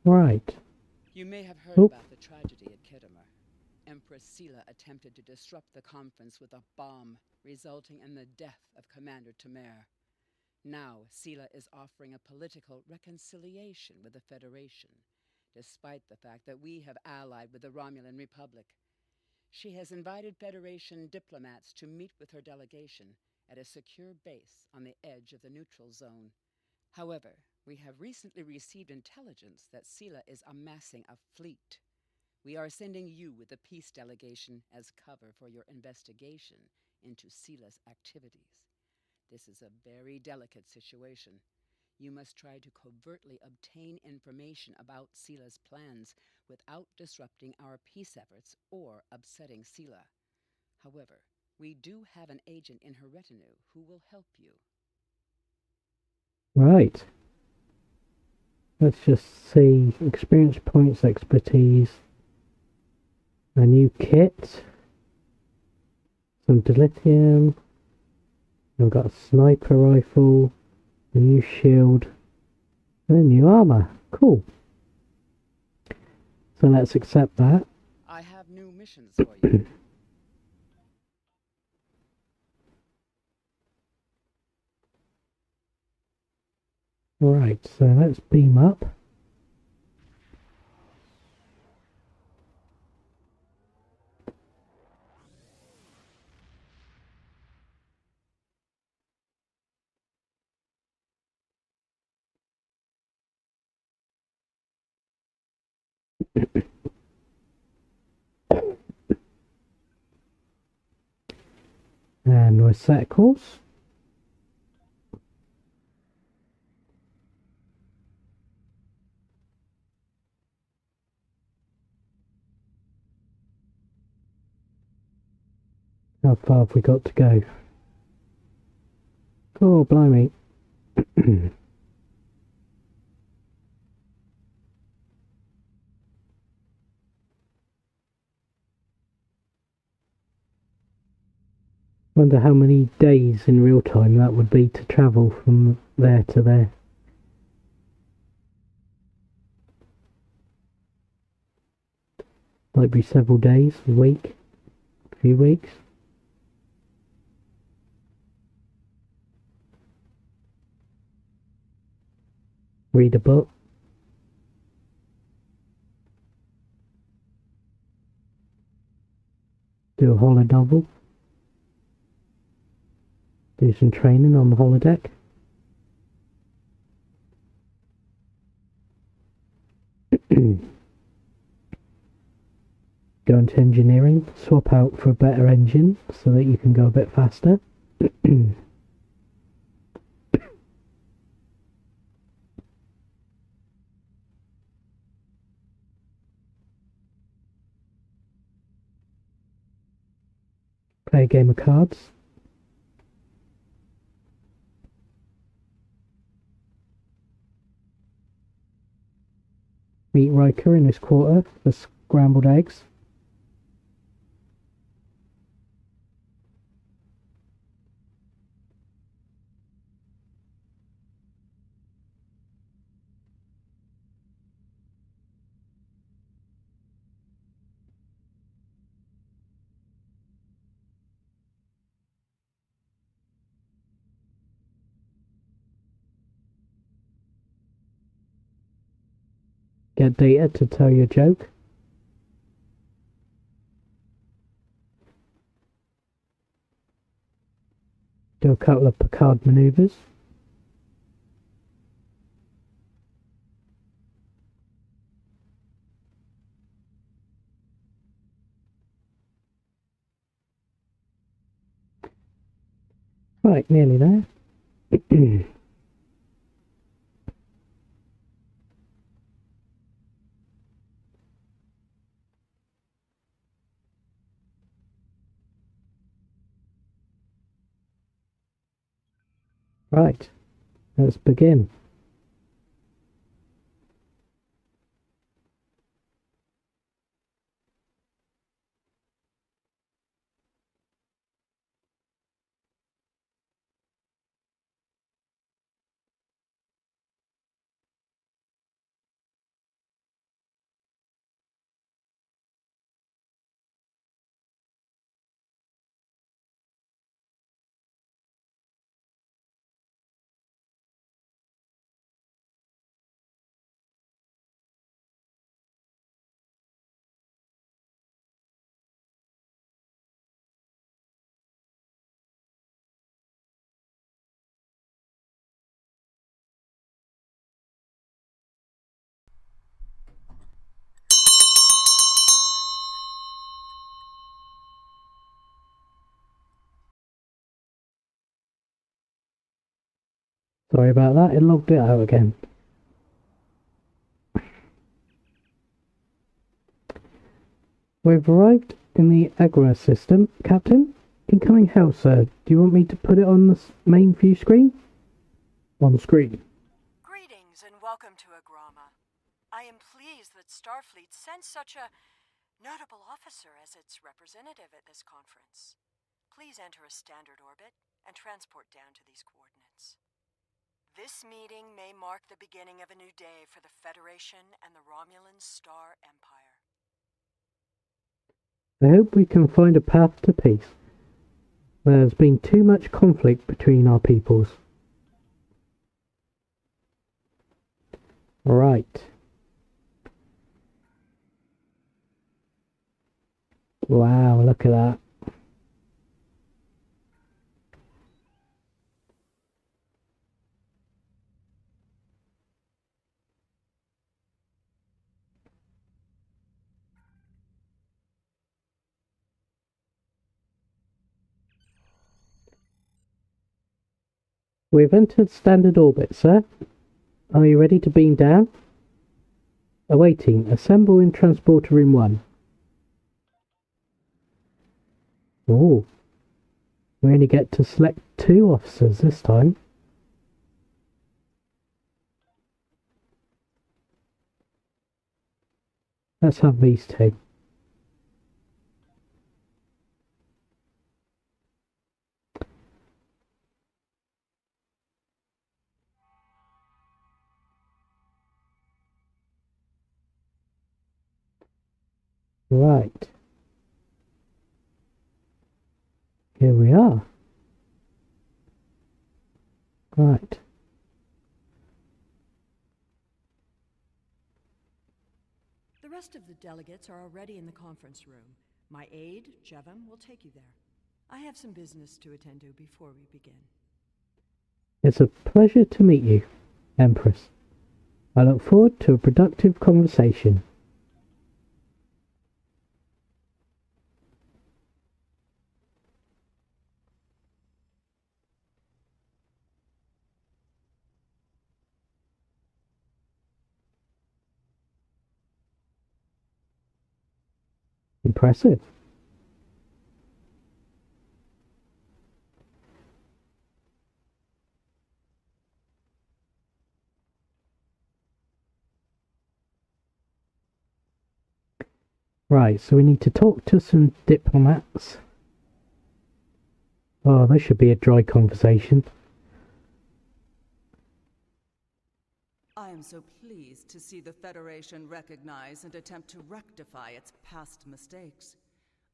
Right. You may have heard Oh, about the tragedy at Khitomer. Empress Sela attempted to disrupt the conference with a bomb, resulting in the death of Commander Temer. Now, Sela is offering a political reconciliation with the Federation, despite the fact that we have allied with the Romulan Republic. She has invited Federation diplomats to meet with her delegation at a secure base on the edge of the neutral zone. However, we have recently received intelligence that Sela is amassing a fleet. We are sending you with the peace delegation as cover for your investigation into Sela's activities. This is a very delicate situation. You must try to covertly obtain information about Sela's plans without disrupting our peace efforts or upsetting Sela. However, we do have an agent in her retinue who will help you. right. Let's just see. Experience points, expertise, a new kit, some dilithium. I've got a sniper rifle, a new shield, and a new armor. Cool. So let's accept that. I have new missions for you. Right, so let's beam up. And we're set course. How far have we got to go? Oh, blimey. Wonder how many days in real time that would be to travel from there to there. Might be several days, a week, a few weeks. Read a book. Do a holo novel. Do some training on the holodeck. Go into engineering. Swap out for a better engine so that you can go a bit faster. Play a game of cards. Meet Riker in his quarter for scrambled eggs. Get data to tell your joke. Do a couple of Picard maneuvers. Right, nearly there. Right, let's begin. Sorry about that, it logged it out again. We've arrived in the Agora system. Captain? Incoming hail, sir. Do you want me to put it on the main view screen? On screen. Greetings and welcome to Agrama. I am pleased that Starfleet sent such a notable officer as its representative at this conference. Please enter a standard orbit and transport down to these coordinates. This meeting may mark the beginning of a new day for the Federation and the Romulan Star Empire. I hope we can find a path to peace. There's been too much conflict between our peoples. Right. Wow, look at that. We've entered standard orbit, sir. Are you ready to beam down? Awaiting. Assemble in transporter room 1. Oh. We only get to select 2 officers this time. Let's have these 2. Right. Here we are. Right. The rest of the delegates are already in the conference room. My aide, Jevem, will take you there. I have some business to attend to before we begin. It's a pleasure to meet you, Empress. I look forward to a productive conversation. Impressive. Right, so we need to talk to some diplomats. Oh, this should be a dry conversation. I am so pleased to see the Federation recognize and attempt to rectify its past mistakes.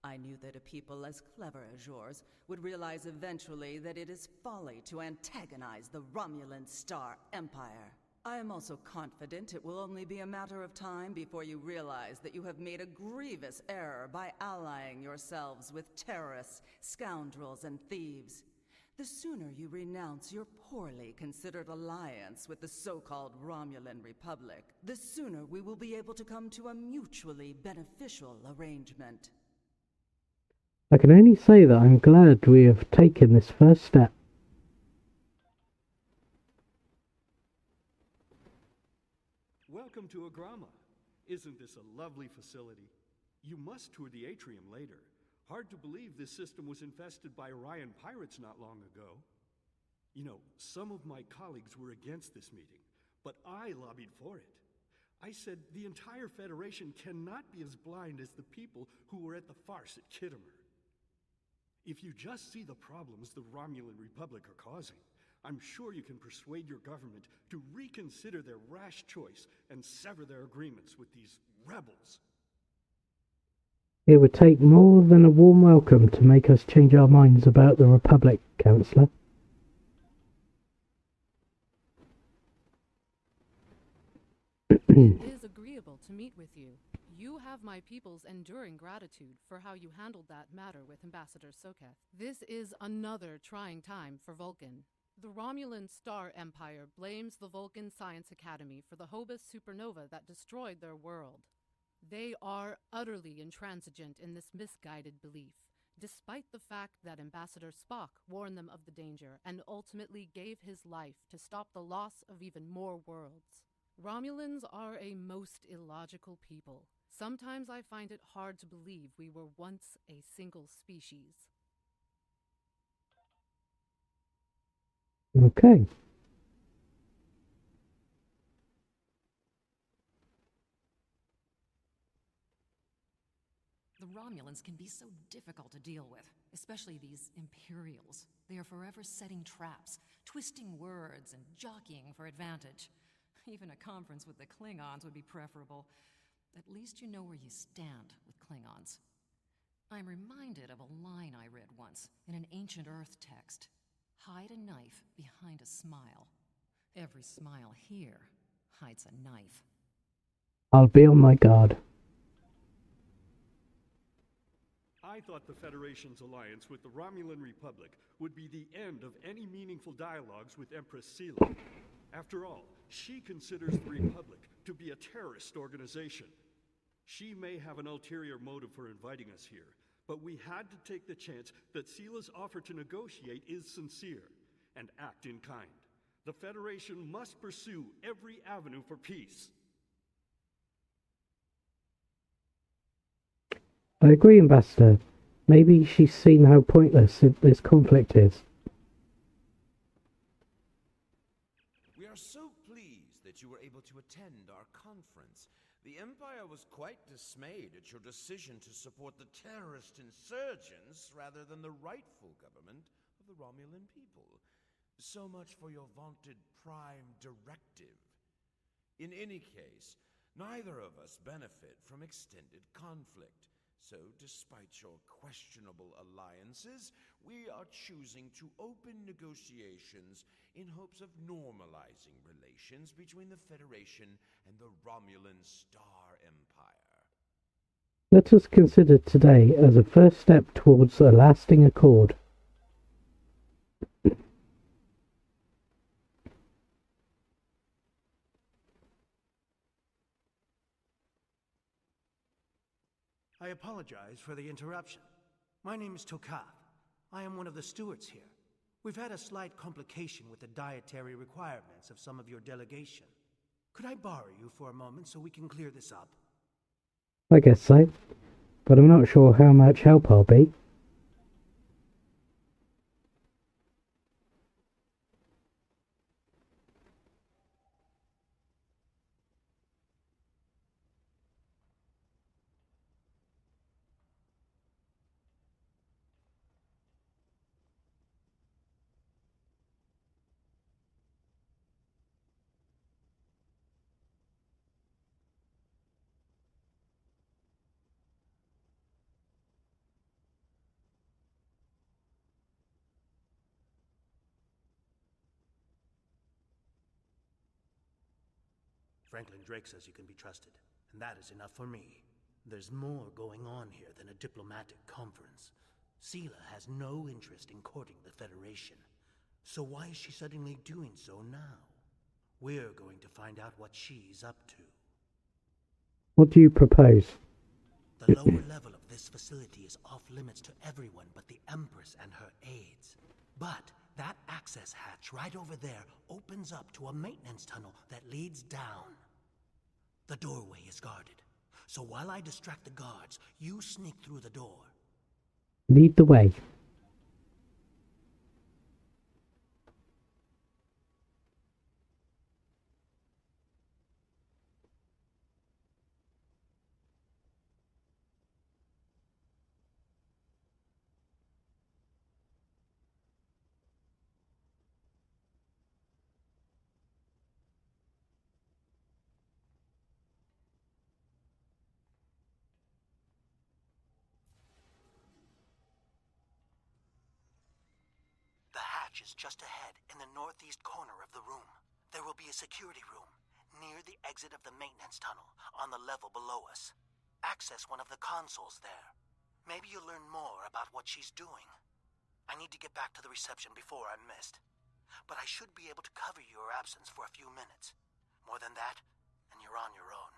I knew that a people as clever as yours would realize eventually that it is folly to antagonize the Romulan Star Empire. I am also confident it will only be a matter of time before you realize that you have made a grievous error by allying yourselves with terrorists, scoundrels, and thieves. The sooner you renounce your poorly considered alliance with the so-called Romulan Republic, the sooner we will be able to come to a mutually beneficial arrangement. I can only say that I'm glad we have taken this first step. Welcome to Agrama. Isn't this a lovely facility? You must tour the atrium later. Hard to believe this system was infested by Orion pirates not long ago. You know, some of my colleagues were against this meeting, but I lobbied for it. I said the entire Federation cannot be as blind as the people who were at the farce at Kittimer. If you just see the problems the Romulan Republic are causing, I'm sure you can persuade your government to reconsider their rash choice and sever their agreements with these rebels. It would take more than a warm welcome to make us change our minds about the Republic, Councillor. It is agreeable to meet with you. You have my people's enduring gratitude for how you handled that matter with Ambassador Soketh. This is another trying time for Vulcan. The Romulan Star Empire blames the Vulcan Science Academy for the Hobus supernova that destroyed their world. They are utterly intransigent in this misguided belief. despite the fact that Ambassador Spock warned them of the danger and ultimately gave his life to stop the loss of even more worlds. Romulans are a most illogical people. Sometimes I find it hard to believe we were once a single species. Okay. The Romulans can be so difficult to deal with, especially these Imperials. They are forever setting traps, twisting words, and jockeying for advantage. Even a conference with the Klingons would be preferable. At least you know where you stand with Klingons. I'm reminded of a line I read once in an ancient Earth text. Hide a knife behind a smile. Every smile here hides a knife. I'll be on my guard. I thought the Federation's alliance with the Romulan Republic would be the end of any meaningful dialogues with Empress Sela. After all, she considers the Republic to be a terrorist organization. She may have an ulterior motive for inviting us here, but we had to take the chance that Sela's offer to negotiate is sincere and act in kind. The Federation must pursue every avenue for peace. I agree, Ambassador. Maybe she's seen how pointless this conflict is. We are so pleased that you were able to attend our conference. The Empire was quite dismayed at your decision to support the terrorist insurgents rather than the rightful government of the Romulan people. So much for your vaunted Prime Directive. In any case, neither of us benefit from extended conflict. So, despite your questionable alliances, we are choosing to open negotiations in hopes of normalizing relations between the Federation and the Romulan Star Empire. Let us consider today as a first step towards a lasting accord. I apologize for the interruption. My name is Tokath. I am one of the stewards here. We've had a slight complication with the dietary requirements of some of your delegation. Could I borrow you for a moment so we can clear this up? I guess so, but I'm not sure how much help I'll be. Franklin Drake says you can be trusted, and that is enough for me. There's more going on here than a diplomatic conference. Sela has no interest in courting the Federation. So why is she suddenly doing so now? We're going to find out what she's up to. What do you propose? The lower level of this facility is off limits to everyone but the Empress and her aides. But that access hatch right over there opens up to a maintenance tunnel that leads down. The doorway is guarded, so while I distract the guards, you sneak through the door. Lead the way. The hatch is just ahead in the northeast corner of the room. There will be a security room near the exit of the maintenance tunnel on the level below us. Access one of the consoles there. Maybe you'll learn more about what she's doing. I need to get back to the reception before I'm missed. But I should be able to cover your absence for a few minutes. More than that, and you're on your own.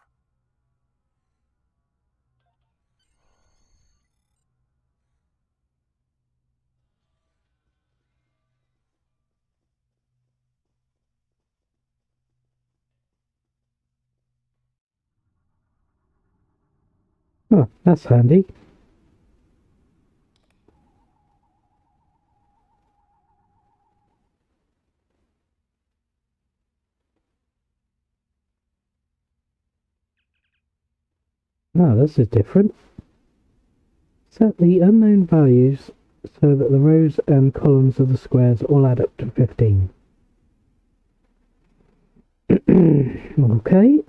Oh, that's handy. Oh, this is different. Set the unknown values so that the rows and columns of the squares all add up to 15. Okay.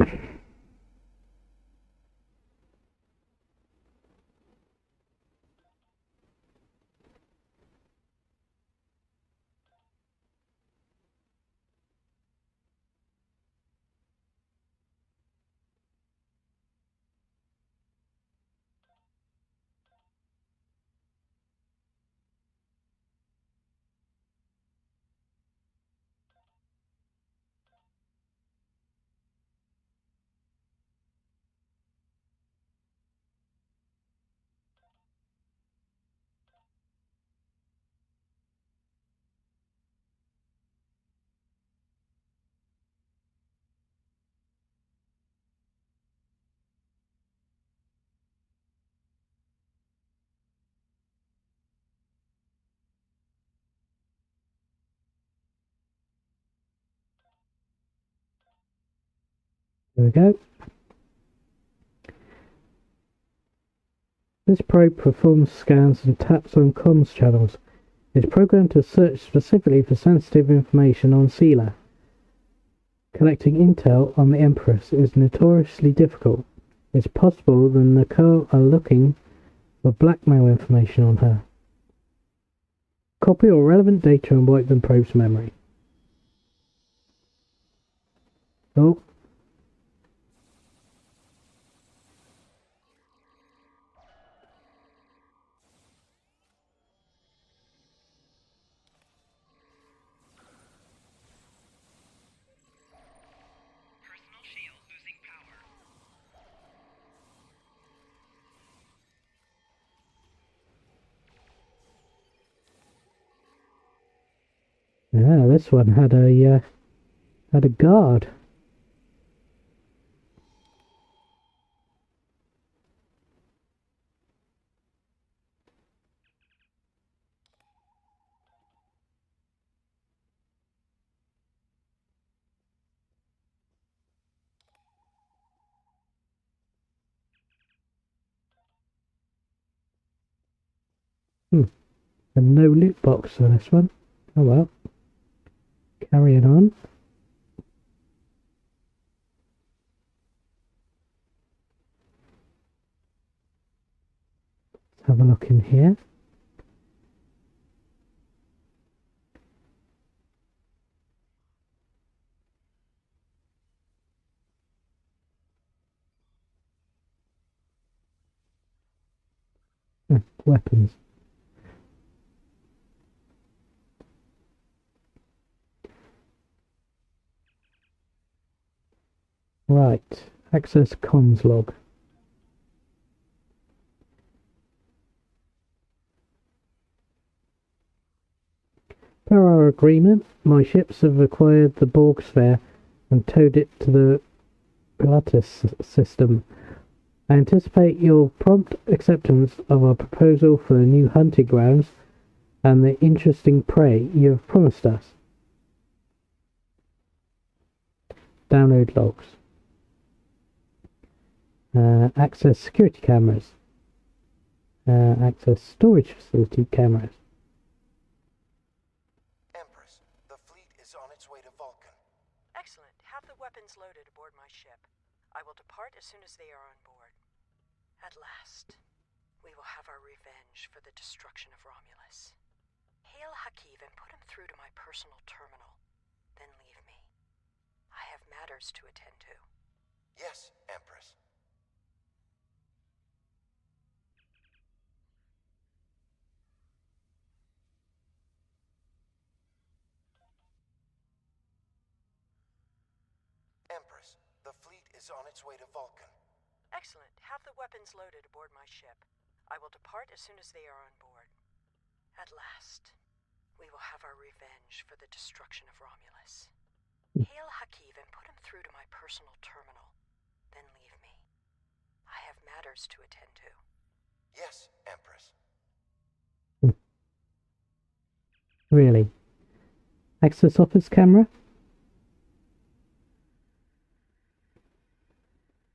There we go. This probe performs scans and taps on comms channels. It's programmed to search specifically for sensitive information on Sela. Collecting intel on the Empress is notoriously difficult. It's possible the Nicole are looking for blackmail information on her. Copy all relevant data and wipe the probe's memory. Oh. Personal shield losing power. Yeah, this one had a guard. And no loot box for this one. Oh well. Carrying on. Let's have a look in here. Weapons. Right. Access comms log. Per our agreement, my ships have acquired the Borg sphere and towed it to the Pilatus system. I anticipate your prompt acceptance of our proposal for the new hunting grounds and the interesting prey you have promised us. Download logs. Access security cameras. Access storage facility cameras. Empress, the fleet is on its way to Vulcan. Excellent. Have the weapons loaded aboard my ship. I will depart as soon as they are on board. At last, we will have our revenge for the destruction of Romulus. Hail Hakiv and put him through to my personal terminal. Then leave me. I have matters to attend to. Yes, Empress. Empress, the fleet is on its way to Vulcan. Excellent. Have the weapons loaded aboard my ship. I will depart as soon as they are on board. At last, we will have our revenge for the destruction of Romulus. Hail Hakiv and put him through to my personal terminal. Then leave me. I have matters to attend to. Yes, Empress. Really? Access office camera?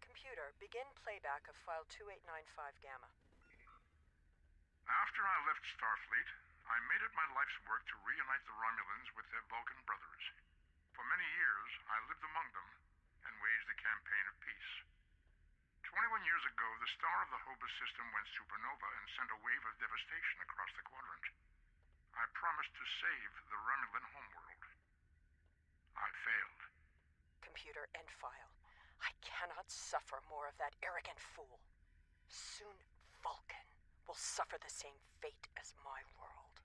Computer, begin playback of file 2895 Gamma. After I left Starfleet, I made it my life's work to reunite the Romulans with their Vulcan brothers. For many years, I lived among them and waged a campaign of peace. 21 years ago, the star of the Hobus system went supernova and sent a wave of devastation across the quadrant. I promised to save the Romulan homeworld. I failed. Computer, end file. I cannot suffer more of that arrogant fool. Soon, Vulcan will suffer the same fate as my world.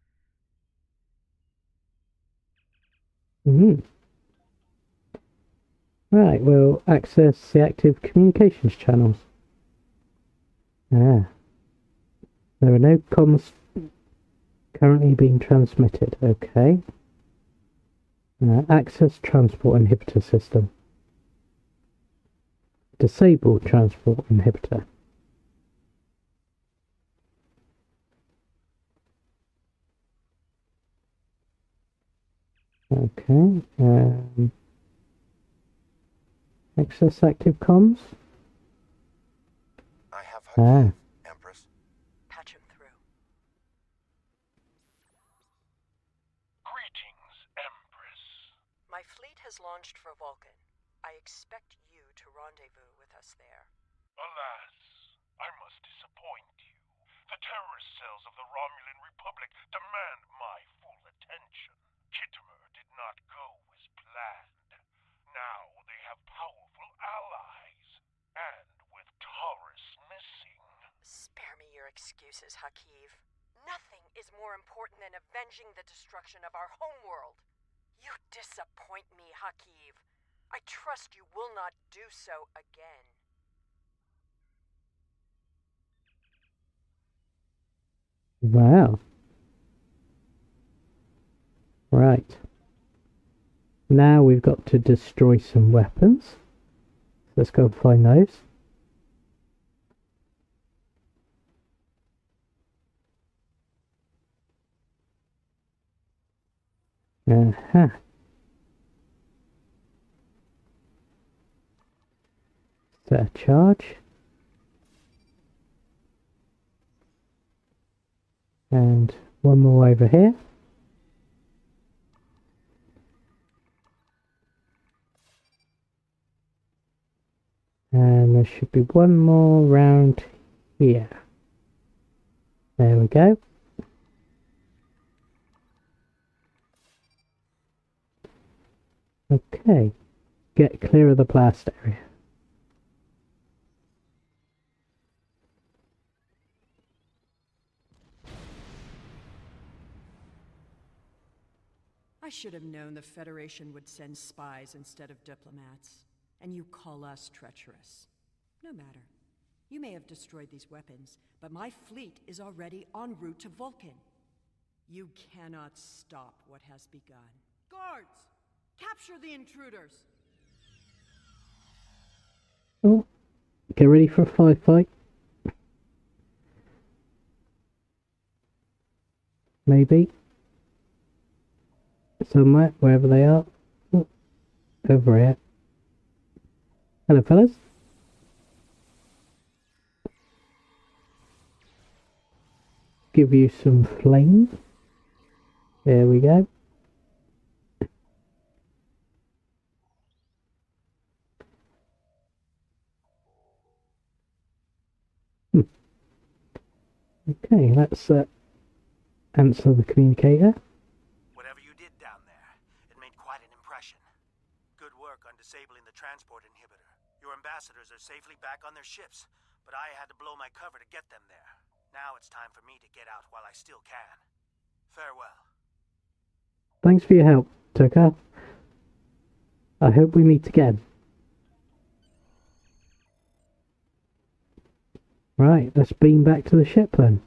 Right, we'll access the active communications channels. There are no comms currently being transmitted. Okay. Access transport inhibitor system. Disable transport inhibitor. Okay. Access active comms. I have Hakeem, Empress. Patch him through. Greetings, Empress. My fleet has launched for Vulcan. I expect you to rendezvous with us there. Alas, I must disappoint you. The terrorist cells of the Romulan Republic demand my full attention. Kittimer did not go as planned. Now they have powerful allies. And with Taurus missing... Spare me your excuses, Hakeem. Nothing is more important than avenging the destruction of our homeworld. You disappoint me, Hakeem. I trust you will not do so again. Wow. Right. Now we've got to destroy some weapons. Let's go and find those. Set a charge. And one more over here. And there should be one more round here. There we go. Okay. Get clear of the blast area. I should have known the Federation would send spies instead of diplomats. And you call us treacherous. No matter. You may have destroyed these weapons, but my fleet is already en route to Vulcan. You cannot stop what has begun. Guards! Capture the intruders! Oh, get ready for a firefight. Maybe. Somewhere, wherever they are. Oh, over here. Hello, fellas. Give you some flame. There we go. Okay, let's answer the communicator. Whatever you did down there, it made quite an impression. Good work on disabling the transport inhibitor. Your ambassadors are safely back on their ships, but I had to blow my cover to get them there. Now it's time for me to get out while I still can. Farewell. Thanks for your help, Tucker. I hope we meet again. Right, let's beam back to the ship then.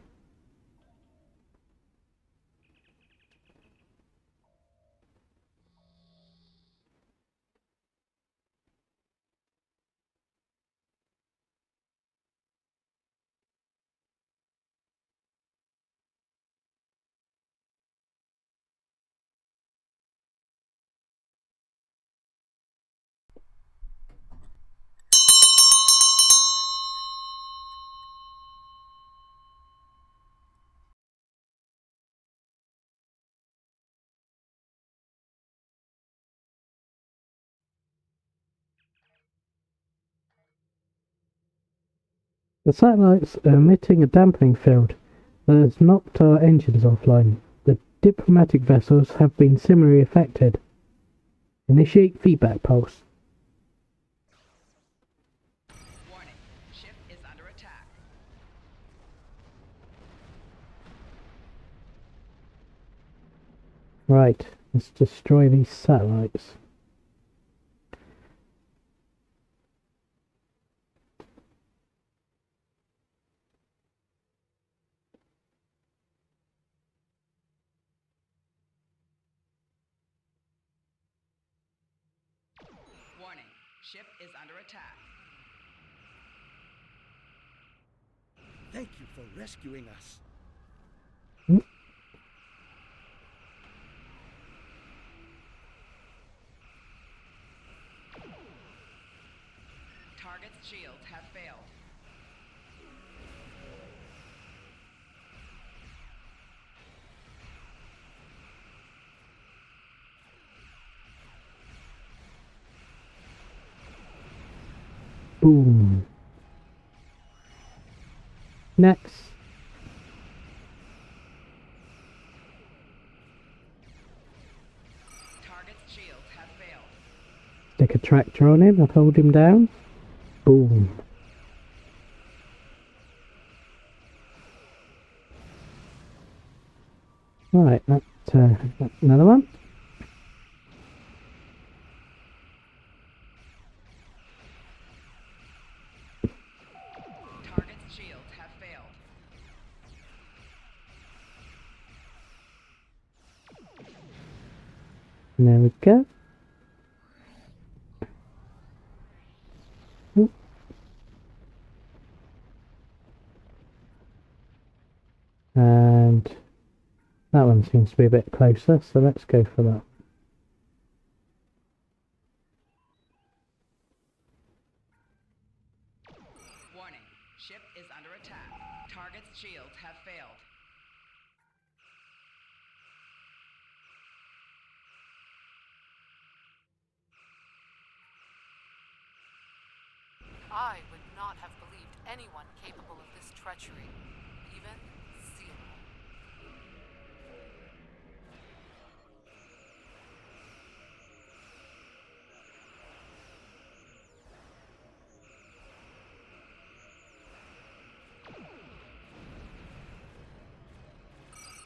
The satellites are emitting a dampening field that has knocked our engines offline. The diplomatic vessels have been similarly affected. Initiate feedback pulse. Warning, ship is under attack. Right, let's destroy these satellites. Warning, ship is under attack. Thank you for rescuing us. Target's shields have failed. Boom. Next. Target's shields have failed. Stick a tractor on him and hold him down. Boom. Right, that's another one. Target's shields have failed. There we go. And that one seems to be a bit closer, so let's go for that. Warning, ship is under attack. Target's shields have failed. I would not have believed anyone capable of this treachery, even Sela.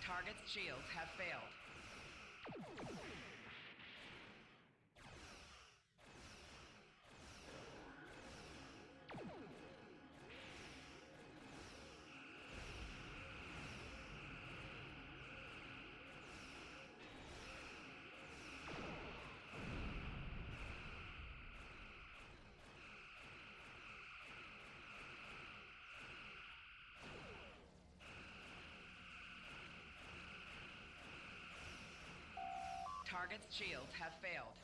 Target's shields have failed. Target's shields have failed.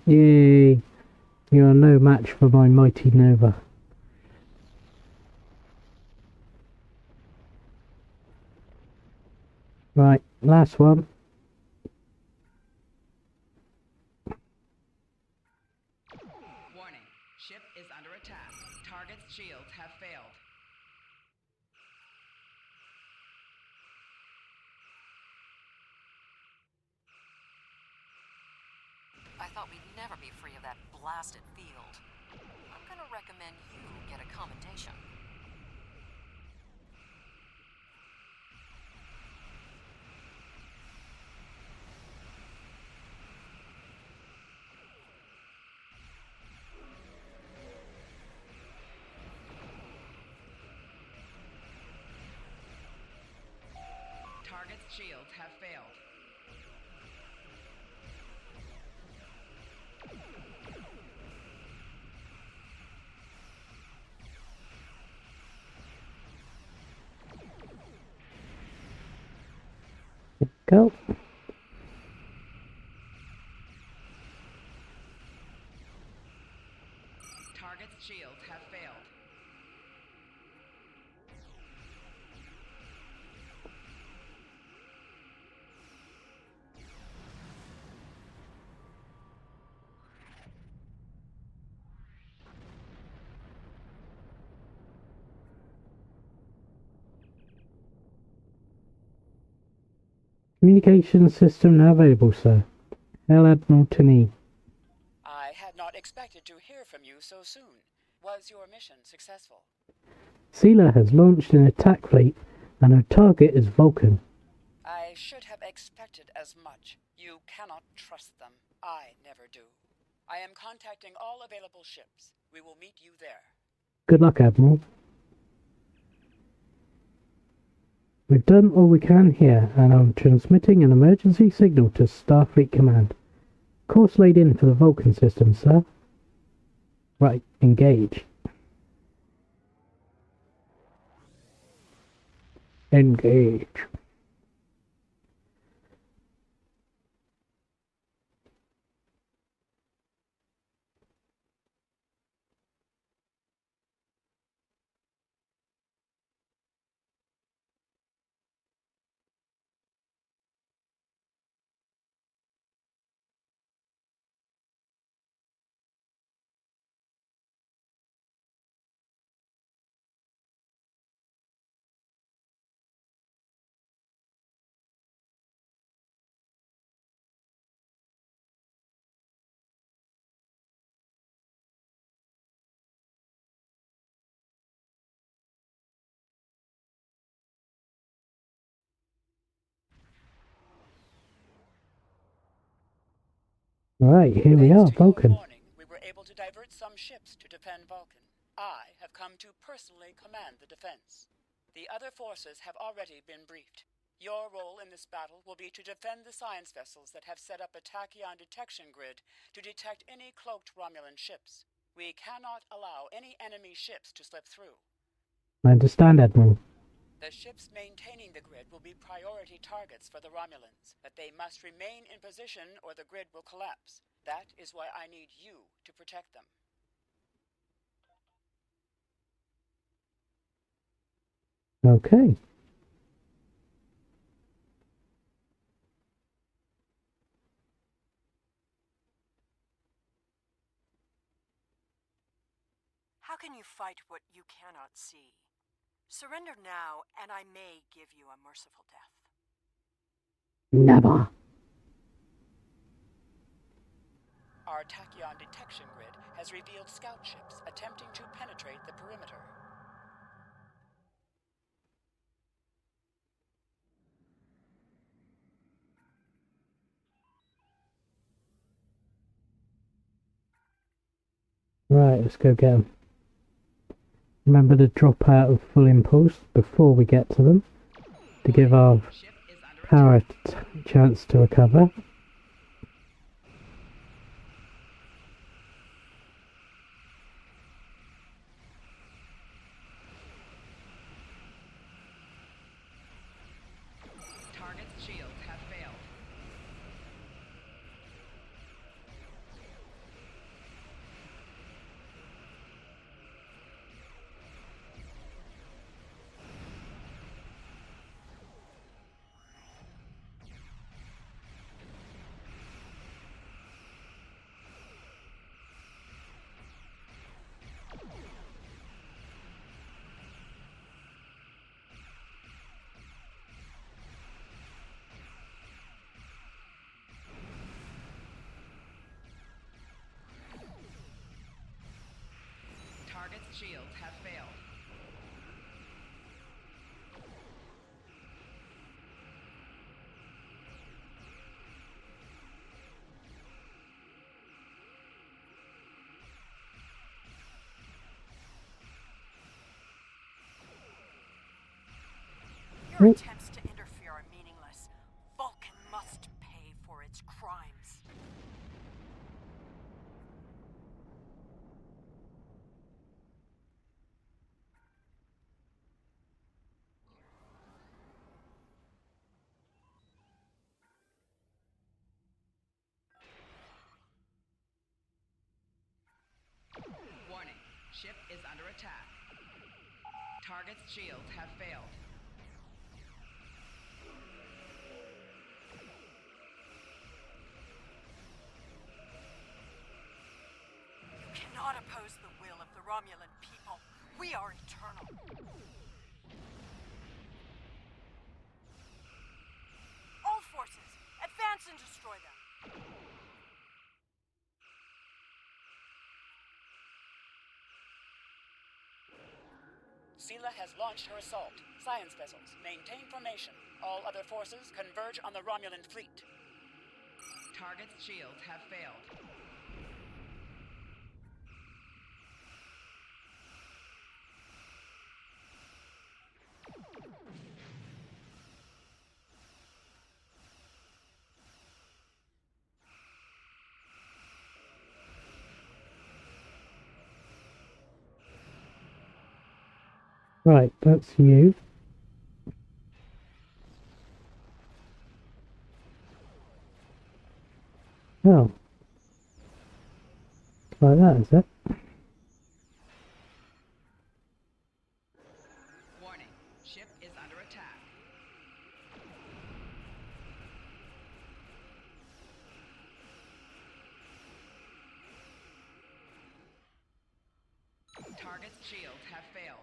Yay! You are no match for my mighty Nova. Right, last one. Warning, ship is under attack. Target's shields have failed. I thought we'd never be free of that blasted field. I'm gonna recommend you get a commendation. Target's shields have failed. Go. Target's shields have failed. Communication system now available, sir. Hail Admiral Tani. I had not expected to hear from you so soon. Was your mission successful? Sela has launched an attack fleet, and her target is Vulcan. I should have expected as much. You cannot trust them. I never do. I am contacting all available ships. We will meet you there. Good luck, Admiral. We've done all we can here, and I'm transmitting an emergency signal to Starfleet Command. Course laid in for the Vulcan system, sir. Right, engage. Engage. Right, here we are, Vulcan. We were able to divert some ships to defend Vulcan. I have come to personally command the defense. The other forces have already been briefed. Your role in this battle will be to defend the science vessels that have set up a tachyon detection grid to detect any cloaked Romulan ships. We cannot allow any enemy ships to slip through. I understand, Admiral. The ships maintaining the grid will be priority targets for the Romulans, but they must remain in position or the grid will collapse. That is why I need you to protect them. Okay. How can you fight what you cannot see? Surrender now, and I may give you a merciful death. Never. Our tachyon detection grid has revealed scout ships attempting to penetrate the perimeter. Right, let's go get them. Remember to drop out of full impulse before we get to them, to give our power a chance to recover. Target's shields have failed. Target's shields have failed. Your attempts to interfere are meaningless. Vulcan must pay for its crimes. Target's shields have failed. You cannot oppose the will of the Romulan people. We are eternal. All forces, advance and destroy them. Sela has launched her assault. Science vessels, maintain formation. All other forces converge on the Romulan fleet. Target's shields have failed. Right, that's you. Oh. Like that, is it? Warning, ship is under attack. Target's shields have failed.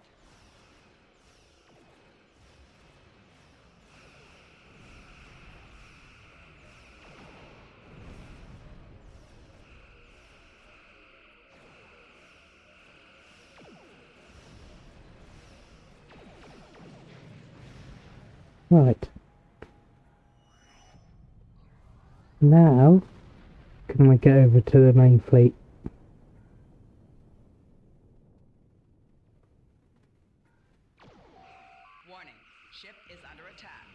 Right. Now, can we get over to the main fleet? Warning, ship is under attack.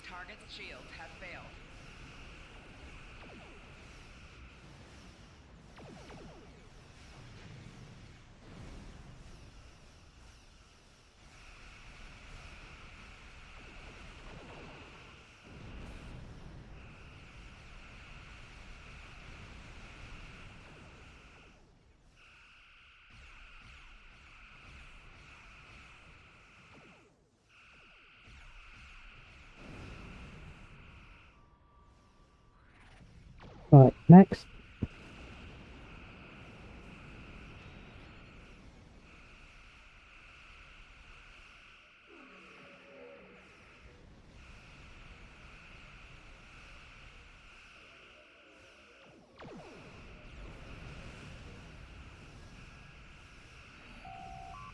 Target's shields have failed. Right, next.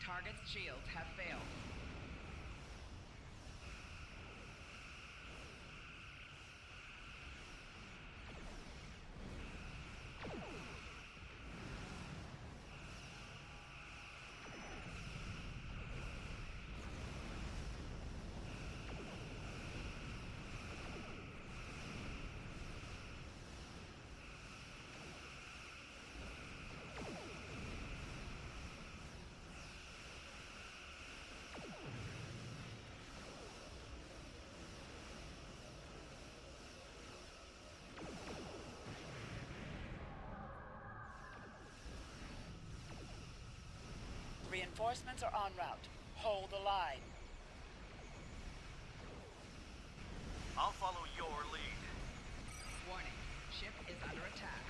Target's shields have failed. Reinforcements are en route. Hold the line. I'll follow your lead. Warning, ship is under attack.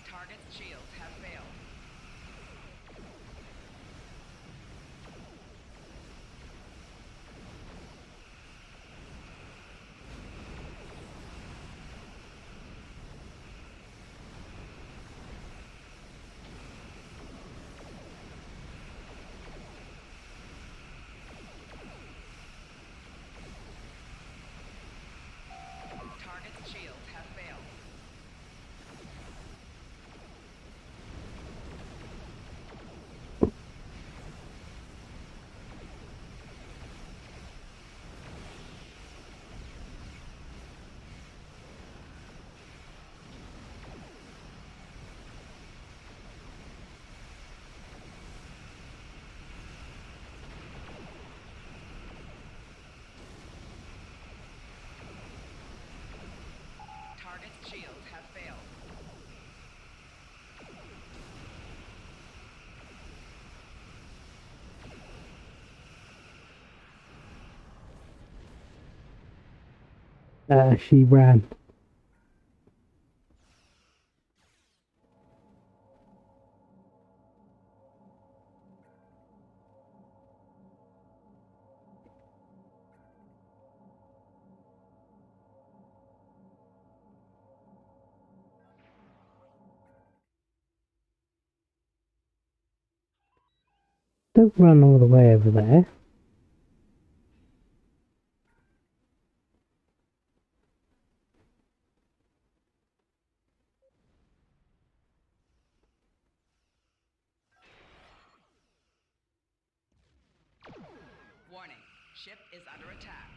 Target's shields have failed. Target's shields have failed. Target's shields have failed. She ran. Don't run all the way over there. Warning, ship is under attack.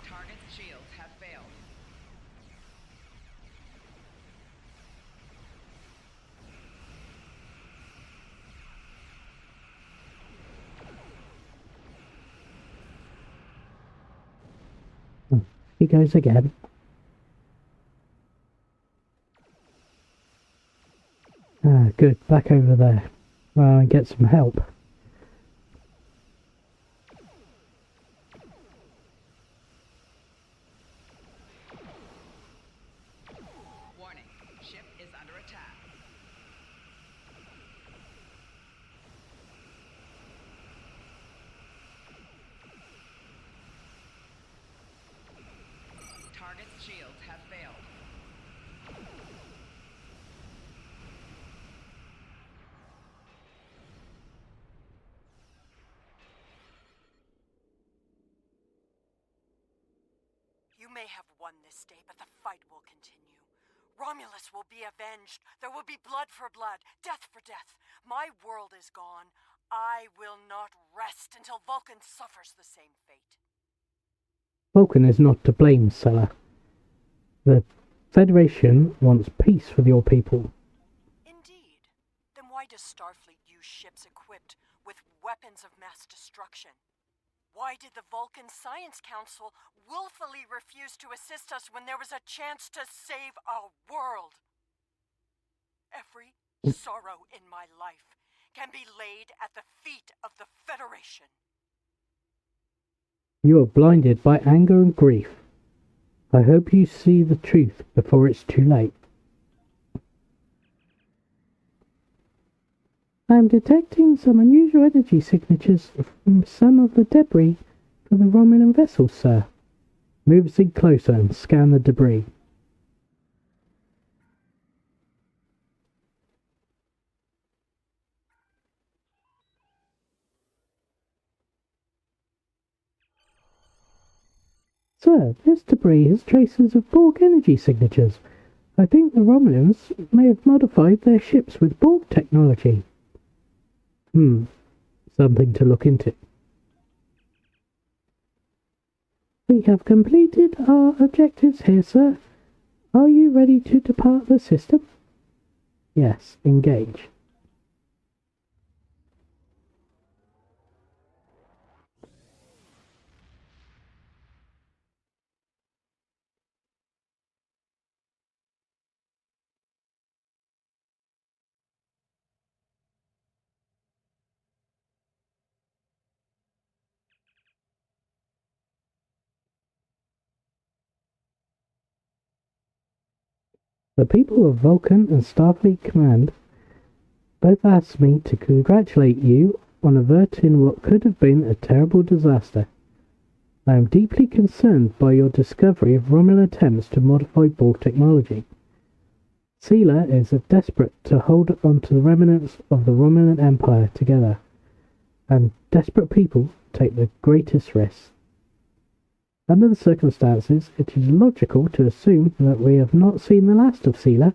Target's shields have failed. He goes again. Good. Back over there. And get some help. Warning, ship is under attack. Target's shields have failed. You may have won this day, but the fight will continue. Romulus will be avenged. There will be blood for blood, death for death. My world is gone. I will not rest until Vulcan suffers the same fate. Vulcan is not to blame, Sela. The Federation wants peace for your people. Indeed. Then why does Starfleet use ships equipped with weapons of mass destruction? Why did the Vulcan Science Council willfully refuse to assist us when there was a chance to save our world? Every sorrow in my life can be laid at the feet of the Federation. You are blinded by anger and grief. I hope you see the truth before it's too late. I am detecting some unusual energy signatures from some of the debris from the Romulan vessel, sir. Move in closer and scan the debris. Sir, this debris has traces of Borg energy signatures. I think the Romulans may have modified their ships with Borg technology. Something to look into. We have completed our objectives here, sir. Are you ready to depart the system? Yes, engage. The people of Vulcan and Starfleet Command both asked me to congratulate you on averting what could have been a terrible disaster. I am deeply concerned by your discovery of Romulan attempts to modify Borg technology. Sela is desperate to hold onto the remnants of the Romulan Empire together, and desperate people take the greatest risks. Under the circumstances, it is logical to assume that we have not seen the last of Sela.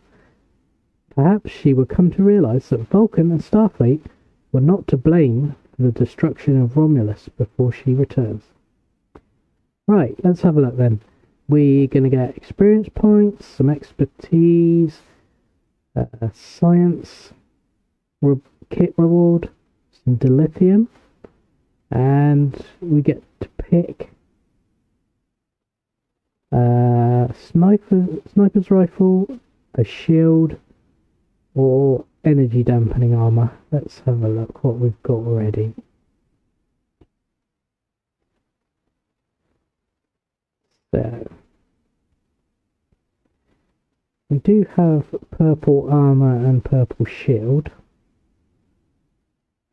Perhaps she will come to realize that Vulcan and Starfleet were not to blame for the destruction of Romulus before she returns. Right, let's have a look then. We're going to get experience points, some expertise, science, kit reward, some dilithium, and we get to pick sniper's rifle, a shield, or energy dampening armor. Let's have a look what we've got already. So we do have purple armor and purple shield.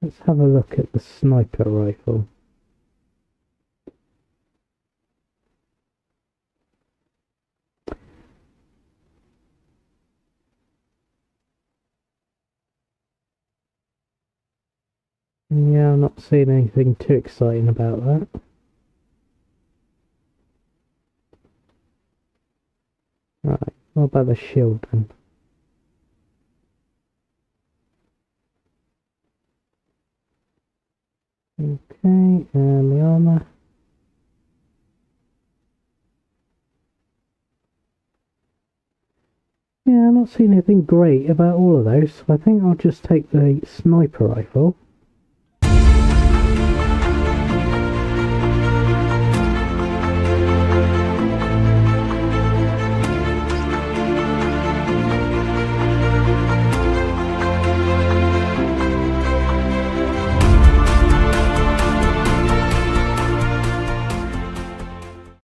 Let's have a look at the sniper rifle. Yeah, I'm not seeing anything too exciting about that. Right, what about the shield then? Okay, and the armor. Yeah, I'm not seeing anything great about all of those, so I think I'll just take the sniper rifle.